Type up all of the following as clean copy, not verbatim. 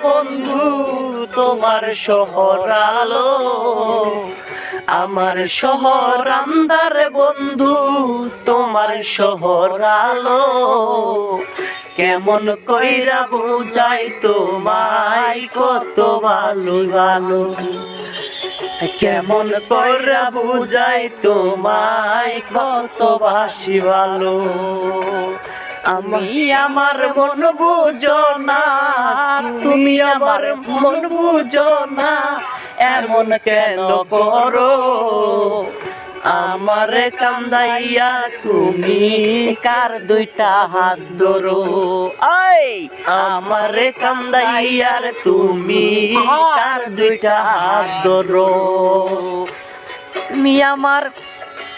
বন্ধু তোমার শহর আলো, আমার শহর আন্ধার বন্ধু তোমার শহর আলো। কেমন কইরা বুঝাই তোমায় কত ভালো ভালো, কেমন কইরা বুঝাই তোমায় কত বাসি ভালো। আমি আমার মন বুঝো না, তুমি আমার মন বুঝো না, এমন কেন করো আমারে কান্দাইয়া তুমি কার দুইটা হাত ধরো। আমারে কান্দাইয়ার তুমি কার দুইটা হাত ধরো।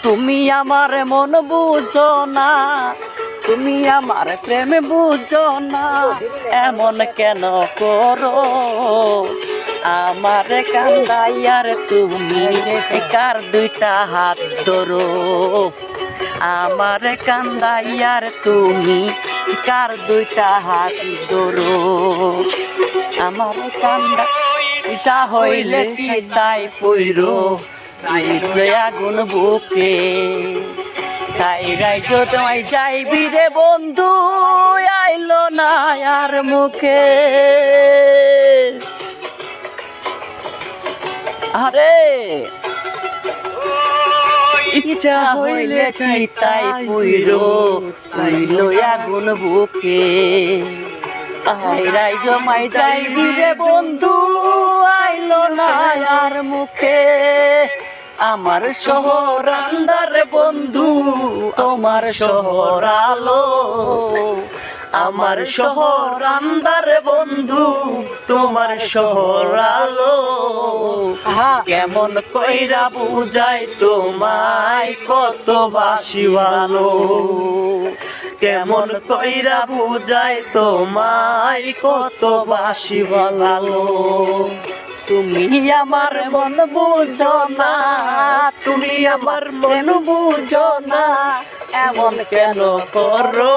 তুমি আমার মন বুঝো না, তুমি আমার প্রেম বুঝো না, এমন কেন করো আমারে কান্দাইয়ার তুমি কার দুইটা হাত ধরো। আমারে কান্দাইয়ার তুমি কার দুইটা হাত ধরো। আমার কান্দা ইচ্ছা হইলে চিতাই পইরো আগুন বুকে, সাইরাই তোমায় যাইবি রে বন্ধু আইলো না আর মুখে। আরে ইচ্ছা হইলে চিতাই পইরো চাইলো আগুন বুকে, সাইরাই জমাই যাইবি রে বন্ধু আইলো না আর মুখে। আমার শহর আন্ধার বন্ধু তোমার শহর আলো, আমার শহর আন্ধার বন্ধু তোমার শহর আলো। কেমন কইরা বুঝাই তোমায় কত বাসি ভালো, কেমন কইরা বুঝাই তোমায় কত বাসি ভালো। তুমি আমার মন বুঝো না, তুমি আমার মন বুঝো না, এমন কেন করো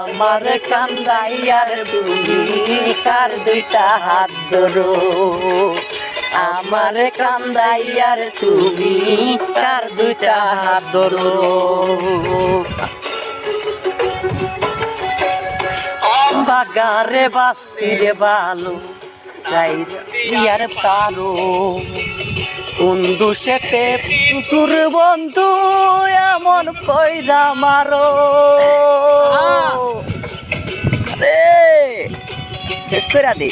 আমার কান্দাইয়ার তুমি কার দুইটা হাত ধরো। আমার কান্দাইয়ার তুমি কার দুইটা হাত ধরো। বাগারে বাস্তিরে ভালো আর পারো, কোন দোষেতে তোর বন্ধু এমন কইরা মারো। শেষ করে দে।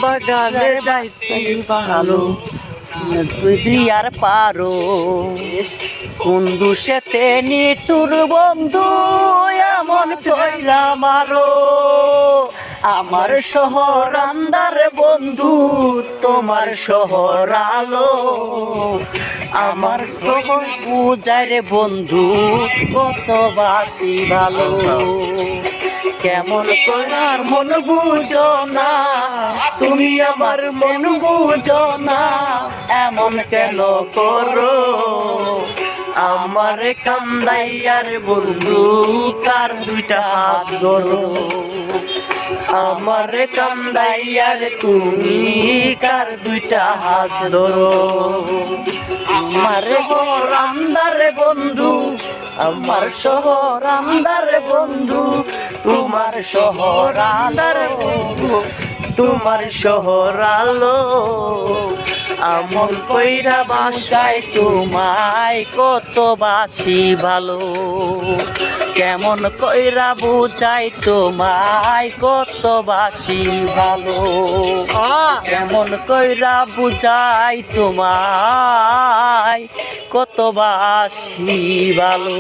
বাগানে যাইতে ভালো তুই আর পারো, কোন দোষেতে নিটুর বন্ধু এমন কইরা মারো। আমার শহর আন্ধার বন্ধু তোমার শহর আলো, আমার শহর বুঝায় রে বন্ধু কত বাসি ভালো। কেমন করার মন বুঝো না, তুমি আমার মন বুঝো না, এমন কেন করো আমার কান্দাইয়ার বন্ধু কার দুইটা হাত ধরো। আমার কান্দাইয়ার তুমি কার দুইটা হাত ধরো। আমার শহর আন্ধার বন্ধু, আমার শহর আন্ধার বন্ধু তোমার শহর আন্ধার বন্ধু তোমার শহর আলো। আমন কইরা বাসায় তোমায় কত বাসি ভালো, কেমন কইরা বুঝাই তোমায় কত বাসি ভালো, কেমন কইরা বুঝাই তোমায় কত বাসি ভালো।